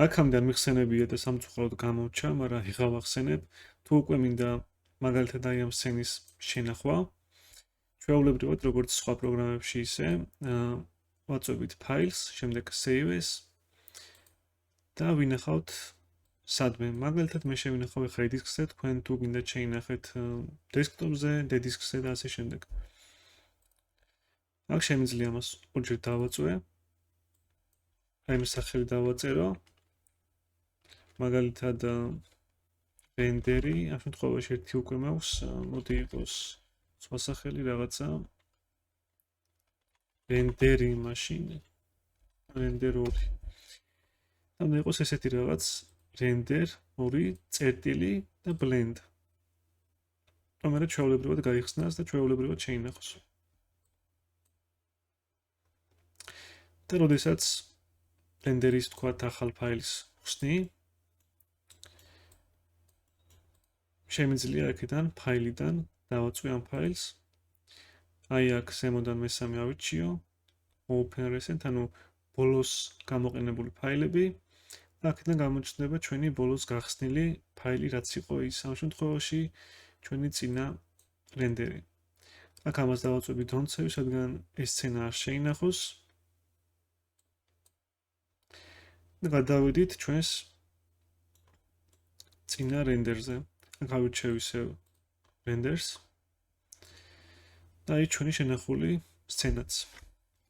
აქამდე არ მიხსენებია და სამწუხაროდ გამორჩა, მაგრამ იღავ ახსენებ, თუ უკვე მინდა მაგალითად აი ამ სცენის შენახვა, ჩვეულებრივად როგორც სხვა პროგრამებში ისე, ვაწვევით ფაილს, შემდეგ save as და ვინახავთ სადმე. მაგალითად მე შევინახავ ახლა დისკზე, თქვენ თუ გინდა შეინახეთ დესკტოპზე, დედისკზე და ასე შემდეგ. აქ შემიძლია ამას ორჯერ დავაწვე. აი ეს სახელი დავაწერო. მაგალითად რენდერი, ამ შემთხვევაში ერთი უკვე მაქვს, მოდი იყოს სხვა სახელი რაღაცა რენდერი მაშინ, რენდერ 2. და იყოს ესეთი რაღაც render 2 წერტილი და blend. რომელიც ჩვეულებრივად გაიხსნას და ჩვეულებრივად შეინახოს. და როდესაც render-ის თქვა ახალ ფაილს ხსნი, შემიძლია აქედან ფაილიდან დავაწვი ამ ფაილს. აი აქ ზემოდან მესამე ავირჩიო, open recent, ანუ ბოლოს გამოყენებული ფაილები. აქედან გამოჩნდება ჩვენი ბოლოს გახსნილი ფაილი, რაც იყო ის ამ შემთხვევაში ჩვენი წინა რენდერი. აქ ამას დავაწვევი don't save, რადგან ეს სცენა არ შეინახოს. და გადავედით ჩვენს წინა რენდერზე. აქ ავირჩევ ისევ renders. და აი ჩვენი შენახული სცენაც.